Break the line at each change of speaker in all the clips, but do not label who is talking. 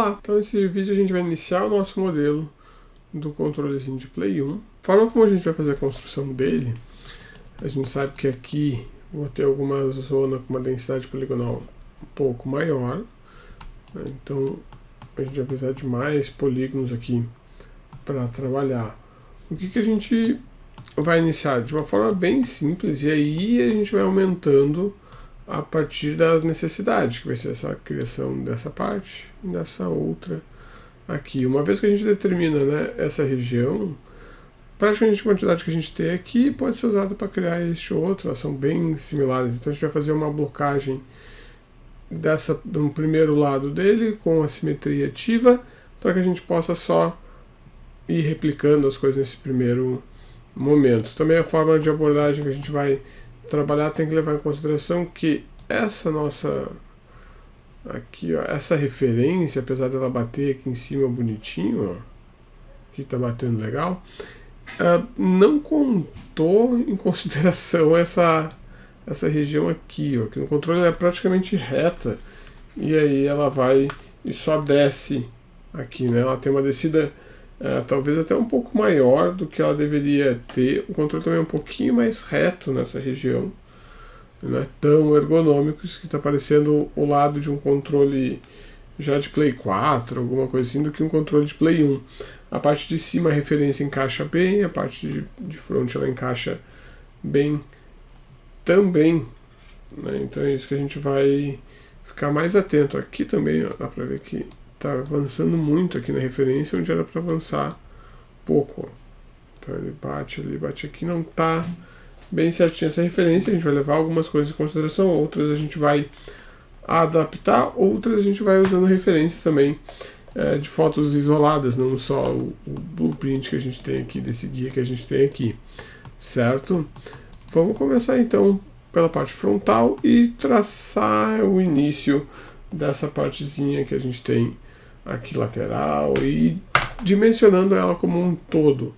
lá. Então nesse vídeo a gente vai iniciar o nosso modelo do controlezinho de Play 1. A forma como a gente vai fazer a construção dele, a gente sabe que aqui vou ter alguma zona com uma densidade poligonal um pouco maior, né? Então a gente vai precisar de mais polígonos aqui para trabalhar. O que a gente vai iniciar? De uma forma bem simples, e aí a gente vai aumentando a partir da necessidade, que vai ser essa criação dessa parte e dessa outra aqui. Uma vez que a gente determina, né, essa região, praticamente a quantidade que a gente tem aqui pode ser usada para criar este outro, elas são bem similares. Então a gente vai fazer uma blocagem no primeiro lado dele com a simetria ativa, para que a gente possa só ir replicando as coisas nesse primeiro momento. Também a forma de abordagem que a gente vai trabalhar tem que levar em consideração que essa nossa aqui, ó, essa referência, apesar dela bater aqui em cima bonitinho, ó, que tá batendo legal, não contou em consideração essa região aqui, ó, que no controle ela é praticamente reta, e aí ela vai e só desce aqui, né? Ela tem uma descida talvez até um pouco maior do que ela deveria ter. O controle também é um pouquinho mais reto nessa região, não é tão ergonômico, isso que está parecendo o lado de um controle já de Play 4, alguma coisa assim, do que um controle de Play 1. A parte de cima a referência encaixa bem, a parte de front ela encaixa bem também, né? Então é isso que a gente vai ficar mais atento. Aqui também, ó, dá para ver que está avançando muito aqui na referência, onde era para avançar pouco, ó. Então ele bate ali, bate aqui, não está bem certinho essa referência. A gente vai levar algumas coisas em consideração, outras a gente vai adaptar, outras a gente vai usando referências também de fotos isoladas, não só o blueprint que a gente tem aqui, desse guia que a gente tem aqui, certo? Vamos começar então pela parte frontal e traçar o início dessa partezinha que a gente tem aqui lateral e dimensionando ela como um todo.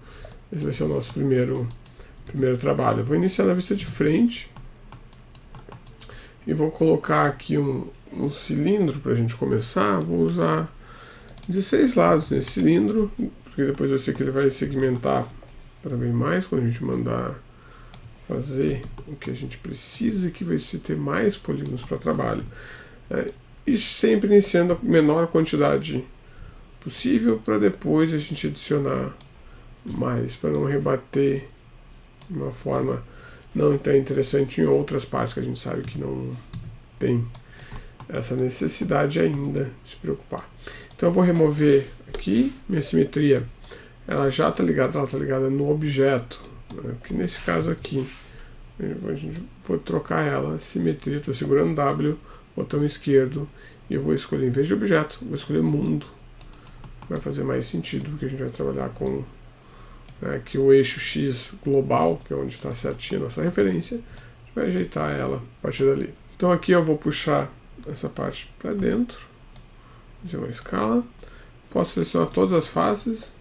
Esse vai ser o nosso primeiro trabalho. Eu vou iniciar na vista de frente e vou colocar aqui um cilindro para a gente começar. Vou usar 16 lados nesse cilindro, porque depois eu sei que ele vai segmentar para bem mais quando a gente mandar fazer o que a gente precisa, que vai ser ter mais polígonos para trabalho. E sempre iniciando a menor quantidade possível para depois a gente adicionar mais, para não rebater de uma forma não tão interessante em outras partes que a gente sabe que não tem essa necessidade ainda de se preocupar. Então eu vou remover aqui, minha simetria ela já está ligada, ela está ligada no objeto, né? Porque nesse caso aqui vou trocar ela, simetria, estou segurando W, botão esquerdo, e eu vou escolher, em vez de objeto, vou escolher mundo. Vai fazer mais sentido, porque a gente vai trabalhar com aqui o eixo X global, que é onde está certinha a nossa referência. A gente vai ajeitar ela a partir dali. Então aqui eu vou puxar essa parte para dentro, fazer uma escala. Posso selecionar todas as faces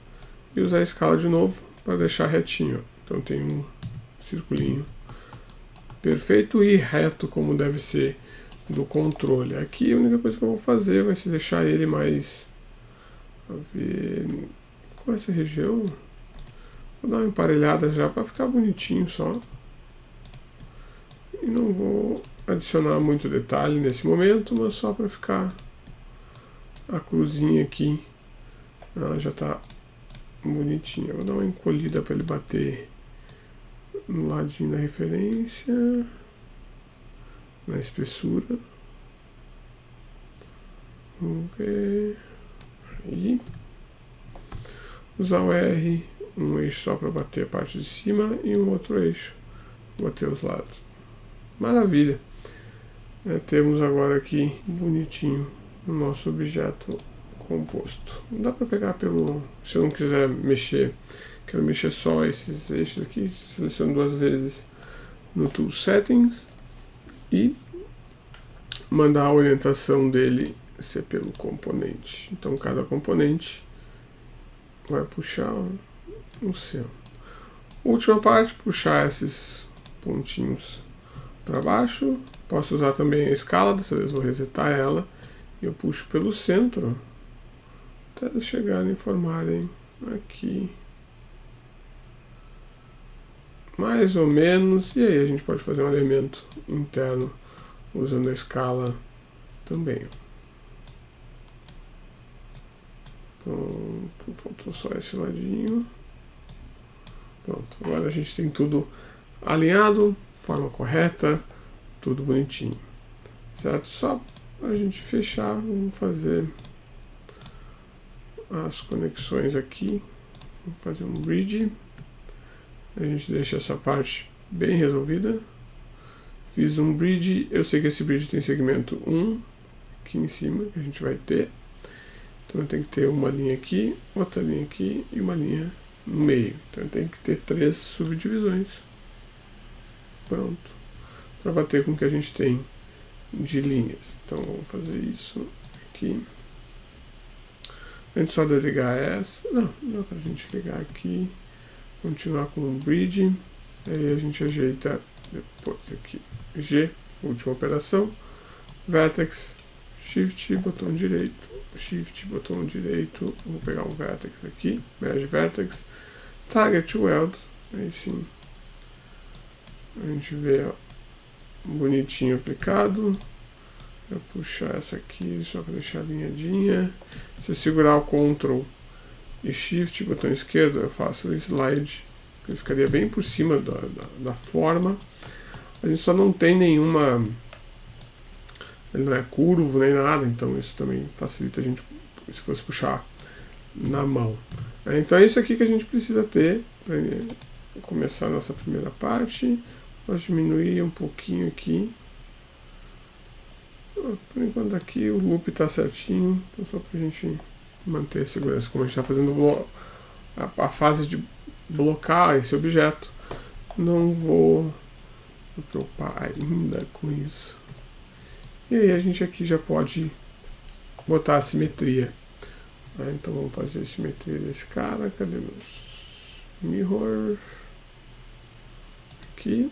e usar a escala de novo para deixar retinho. Então tem um circulinho perfeito e reto, como deve ser do controle. Aqui a única coisa que eu vou fazer vai ser deixar ele mais com essa região. Vou dar uma emparelhada já para ficar bonitinho só. E não vou adicionar muito detalhe nesse momento, mas só para ficar a cruzinha aqui. Ela já está bonitinha. Vou dar uma encolhida para ele bater no ladinho da referência, na espessura. Vamos ver. Aí. Usar o R, um eixo só para bater a parte de cima e um outro eixo para bater os lados. Maravilha! Temos agora aqui bonitinho o nosso objeto composto. Não dá para pegar se eu não quiser mexer, quero mexer só esses eixos aqui, seleciono duas vezes no Tool Settings e mandar a orientação dele ser pelo componente. Então cada componente vai puxar o seu. Última parte, puxar esses pontinhos para baixo. Posso usar também a escala, dessa vez vou resetar ela e eu puxo pelo centro até eles chegarem e formarem aqui mais ou menos, e aí a gente pode fazer um elemento interno usando a escala também. Pronto, faltou só esse ladinho. Pronto, agora a gente tem tudo alinhado, forma correta, tudo bonitinho, certo? Só para a gente fechar, vamos fazer as conexões aqui, vamos fazer um bridge, a gente deixa essa parte bem resolvida. Fiz um bridge, eu sei que esse bridge tem segmento 1 aqui em cima, que a gente vai ter, então eu tenho que ter uma linha aqui, outra linha aqui e uma linha no meio, então eu tenho que ter 3 subdivisões. Pronto, para bater com o que a gente tem de linhas. Então vamos fazer isso aqui. Antes só de ligar essa, não dá para a gente ligar aqui, continuar com o bridge, aí a gente ajeita depois aqui, G, última operação, vertex, shift, botão direito, shift, botão direito, vou pegar um vertex aqui, merge vertex, target weld, aí sim, a gente vê, ó, bonitinho aplicado. Vou puxar essa aqui só para deixar alinhadinha. Se eu segurar o Ctrl e Shift, botão esquerdo, eu faço o slide, que ficaria bem por cima da forma. A gente só não tem nenhuma, ele não é curvo nem nada, então isso também facilita a gente se fosse puxar na mão. Então é isso aqui que a gente precisa ter para começar a nossa primeira parte. Posso diminuir um pouquinho aqui. Por enquanto aqui o loop está certinho, então só para a gente manter a segurança. Como a gente está fazendo a fase de blocar esse objeto, não vou me preocupar ainda com isso. E aí a gente aqui já pode botar a simetria. Então vamos fazer a simetria desse cara. Cadê meus mirror? Aqui.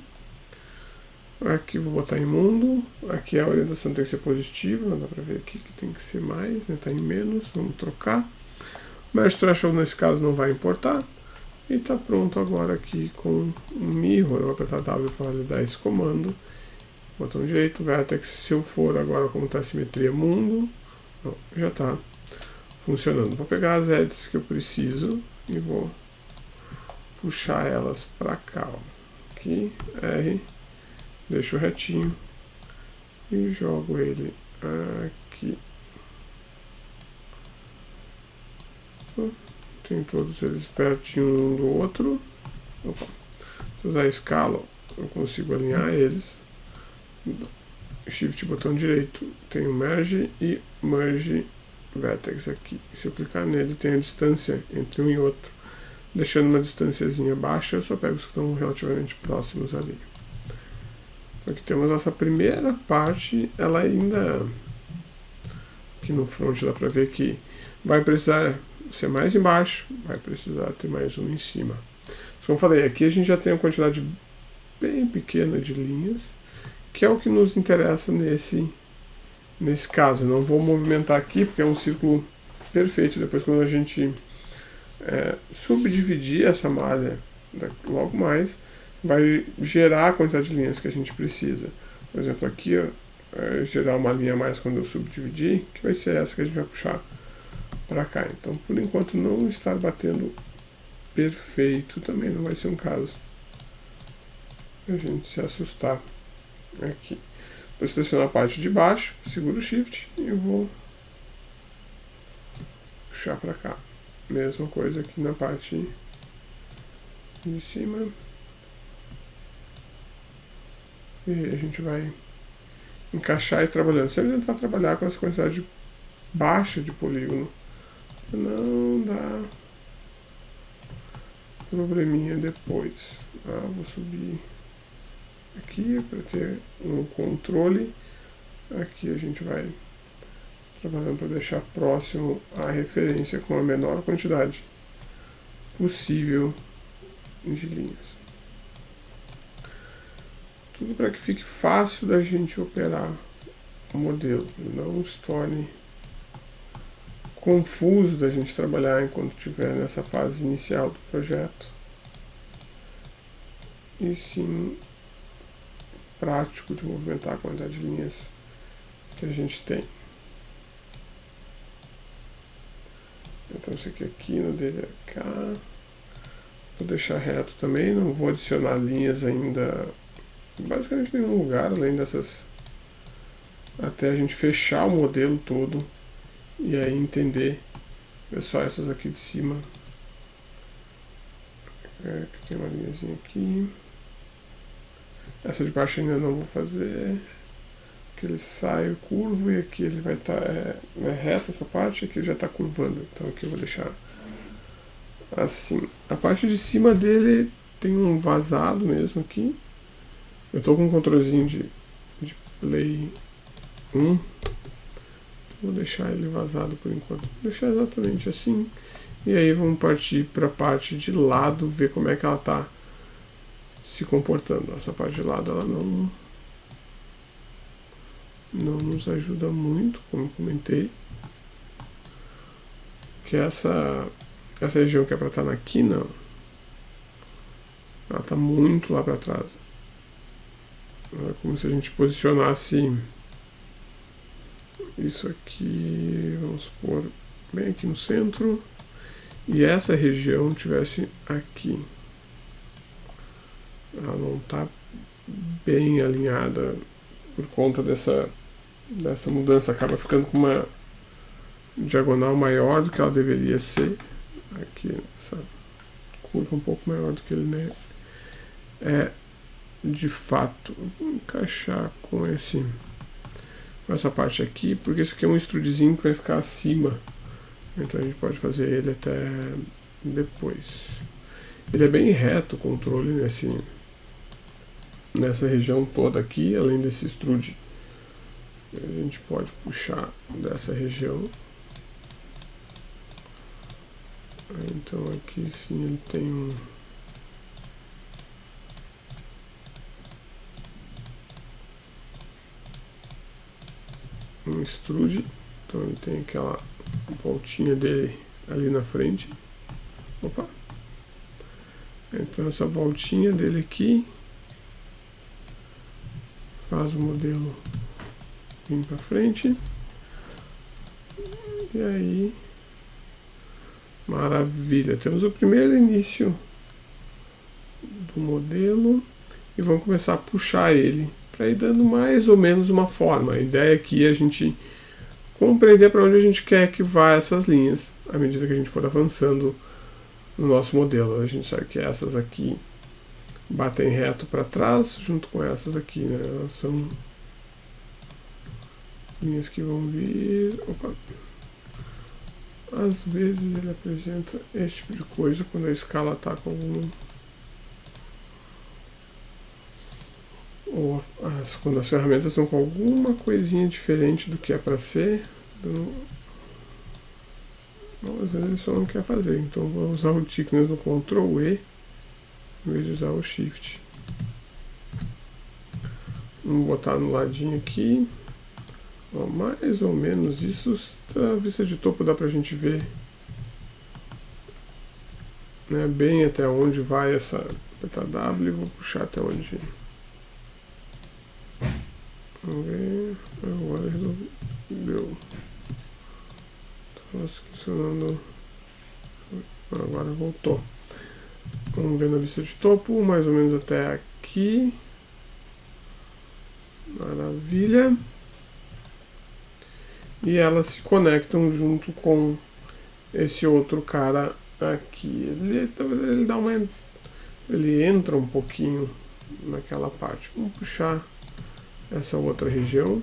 Aqui vou botar em mundo, aqui a orientação tem que ser positiva, dá pra ver aqui que tem que ser mais, né? Tá em menos, vamos trocar. Merge threshold nesse caso não vai importar. E tá pronto agora aqui com um mirror, eu vou apertar W para validar esse comando. Botão direito, vertex, se eu for agora como tá a simetria mundo, não, já tá funcionando. Vou pegar as edges que eu preciso e vou puxar elas pra cá, ó. Aqui, R. Deixo retinho e jogo ele aqui. Tem todos eles pertinho um do outro. Opa. Se usar a escala, eu consigo alinhar eles. Shift, botão direito, tem o merge e merge vertex aqui. Se eu clicar nele, tem a distância entre um e outro. Deixando uma distânciazinha baixa, eu só pego os que estão relativamente próximos ali. Aqui temos essa primeira parte, ela ainda, aqui no front dá pra ver que vai precisar ser mais embaixo, vai precisar ter mais um em cima. Como eu falei, aqui a gente já tem uma quantidade bem pequena de linhas, que é o que nos interessa nesse caso. Eu não vou movimentar aqui, porque é um círculo perfeito. Depois quando a gente subdividir essa malha logo mais, vai gerar a quantidade de linhas que a gente precisa. Por exemplo, aqui gerar uma linha a mais quando eu subdividir, que vai ser essa que a gente vai puxar para cá. Então, por enquanto, não estar batendo perfeito também não vai ser um caso a gente se assustar aqui. Vou selecionar a parte de baixo, seguro o Shift e vou puxar para cá. Mesma coisa aqui na parte de cima. E a gente vai encaixar e trabalhando. Sempre tentar trabalhar com essa quantidade baixa de polígono. Não dá probleminha depois. Vou subir aqui para ter um controle. Aqui a gente vai trabalhando para deixar próximo a referência com a menor quantidade possível de linhas. Tudo para que fique fácil da gente operar o modelo, não se torne confuso da gente trabalhar enquanto estiver nessa fase inicial do projeto, e sim prático de movimentar a quantidade de linhas que a gente tem. Então isso aqui, a quina dele é cá. Vou deixar reto também, não vou adicionar linhas ainda, basicamente em nenhum lugar, além dessas, até a gente fechar o modelo todo e aí entender. É só essas aqui de cima. Aqui tem uma linhazinha aqui. Essa de baixo ainda não vou fazer. Aqui ele sai curvo e aqui ele vai estar reto essa parte, aqui ele já está curvando. Então aqui eu vou deixar assim. A parte de cima dele tem um vazado mesmo aqui. Eu estou com um controlezinho de Play 1. Vou deixar ele vazado por enquanto. Vou deixar exatamente assim. E aí vamos partir para a parte de lado, ver como é que ela está se comportando. Essa parte de lado ela não nos ajuda muito, como eu comentei. Que essa região que é para estar na quina, ela está muito lá para trás. É como se a gente posicionasse isso aqui, vamos supor, bem aqui no centro, e essa região tivesse aqui. Ela não está bem alinhada por conta dessa mudança, acaba ficando com uma diagonal maior do que ela deveria ser. Aqui, essa curva um pouco maior do que ele é de fato. Vou encaixar com essa parte aqui, porque isso aqui é um extrudezinho que vai ficar acima, então a gente pode fazer ele até depois. Ele é bem reto o controle nessa região toda aqui, além desse extrude. A gente pode puxar dessa região. Então aqui sim ele tem um extrude, então ele tem aquela voltinha dele ali na frente. Opa! Então essa voltinha dele aqui faz o modelo vir para frente. E aí, maravilha! Temos o primeiro início do modelo e vamos começar a puxar ele para ir dando mais ou menos uma forma. A ideia aqui é a gente compreender para onde a gente quer que vá essas linhas à medida que a gente for avançando no nosso modelo. A gente sabe que essas aqui batem reto para trás junto com essas aqui, né? Elas são linhas que vão vir. Opa! Às vezes ele apresenta esse tipo de coisa quando a escala está com algum, ou quando as ferramentas estão com alguma coisinha diferente do que é para ser. Às vezes ele só não quer fazer, então vou usar o thickness no Ctrl E em vez de usar o Shift. Vamos botar no ladinho aqui. Ó, mais ou menos isso. Da vista de topo dá pra gente ver, né, bem até onde vai essa PTW. Vou puxar até onde. Vamos ver. Agora resolveu. Estava funcionando. Agora voltou. Vamos ver na vista de topo, mais ou menos até aqui. Maravilha. E elas se conectam junto com esse outro cara aqui. Ele dá uma, ele entra um pouquinho naquela parte. Vamos puxar essa outra região.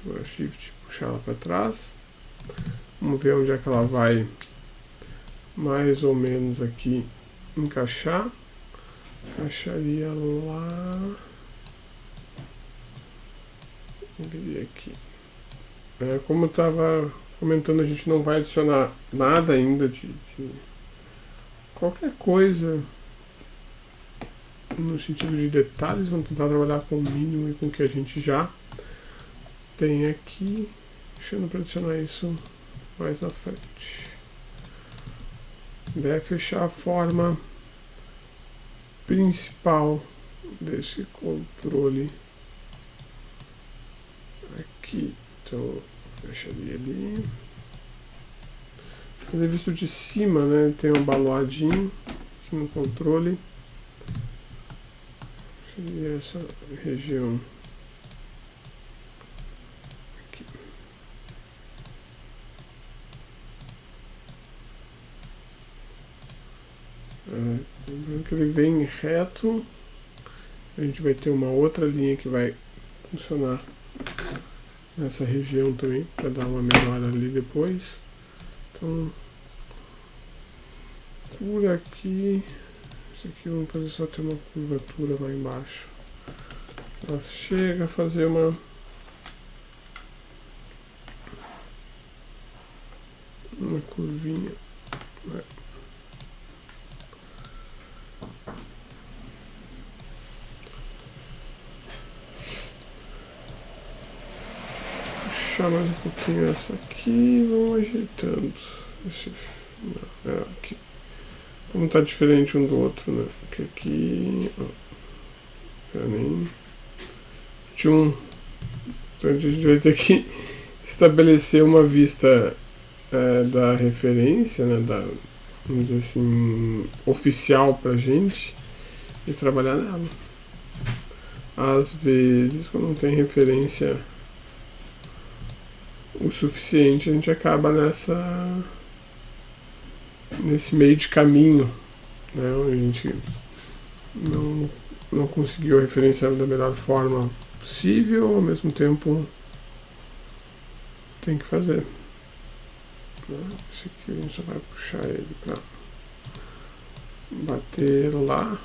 Vou Shift, puxar ela para trás. Vamos ver onde é que ela vai mais ou menos aqui encaixar. Encaixaria lá. Viria aqui. Como eu estava comentando, a gente não vai adicionar nada ainda de qualquer coisa no sentido de detalhes. Vamos tentar trabalhar com o mínimo e com o que a gente já tem aqui, deixando para adicionar isso mais na frente. A ideia é fechar a forma principal desse controle aqui. Então, fecharia ali. Ele é visto de cima, né? Tem um baloadinho aqui no controle. Seria essa região aqui. Vendo que ele vem reto, a gente vai ter uma outra linha que vai funcionar nessa região também, para dar uma melhora ali depois. Então, por aqui, isso aqui vamos fazer só ter uma curvatura lá embaixo. Ela chega a fazer uma curvinha, né? Puxar mais um pouquinho essa aqui, vamos ajeitando. Aqui. Como tá diferente um do outro, né? Porque aqui, ó, já nem tchum. Então a gente vai ter que estabelecer uma vista da referência, né? Vamos dizer assim, oficial pra gente e trabalhar nela. Às vezes, quando não tem referência o suficiente, a gente acaba nesse meio de caminho, né, onde a gente não conseguiu referenciar da melhor forma possível, ao mesmo tempo tem que fazer. Esse aqui a gente só vai puxar ele para bater lá.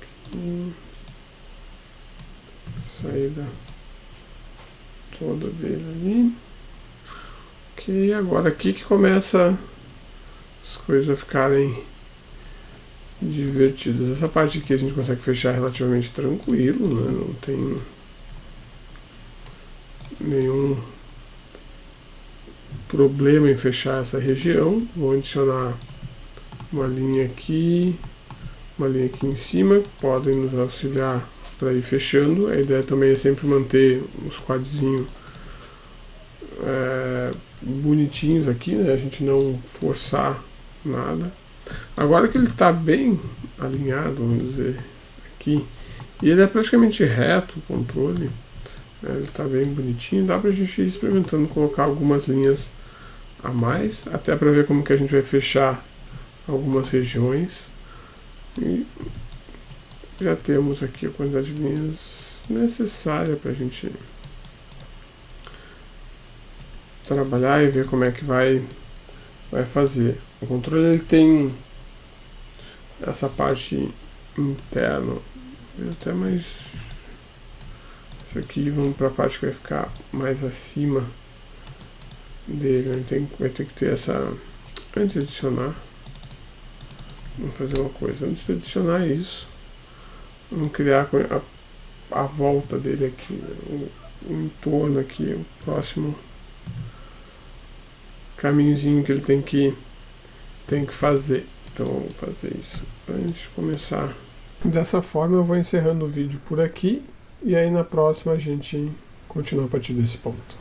Aqui. Saída toda dele ali. Ok, agora aqui que começa as coisas a ficarem divertidas. Essa parte aqui a gente consegue fechar relativamente tranquilo, né? Não tem nenhum problema em fechar essa região. Vou adicionar uma linha aqui em cima, podem nos auxiliar para ir fechando. A ideia também é sempre manter os quadrinhos bonitinhos aqui, né? A gente não forçar nada. Agora que ele está bem alinhado, vamos dizer, aqui, e ele é praticamente reto, o controle, né? Ele está bem bonitinho, dá para a gente ir experimentando colocar algumas linhas a mais, até para ver como que a gente vai fechar algumas regiões. E já temos aqui a quantidade de linhas necessária para a gente trabalhar e ver como é que vai fazer. O controle ele tem essa parte interna, até mais. Isso aqui, vamos para a parte que vai ficar mais acima dele. Vai ter que ter essa. Antes de adicionar, vamos fazer uma coisa. Antes de adicionar isso, vamos criar a volta dele aqui, né? O entorno aqui, o próximo caminhozinho que ele tem que fazer. Então vamos fazer isso antes de começar. Dessa forma eu vou encerrando o vídeo por aqui e aí na próxima a gente continua a partir desse ponto.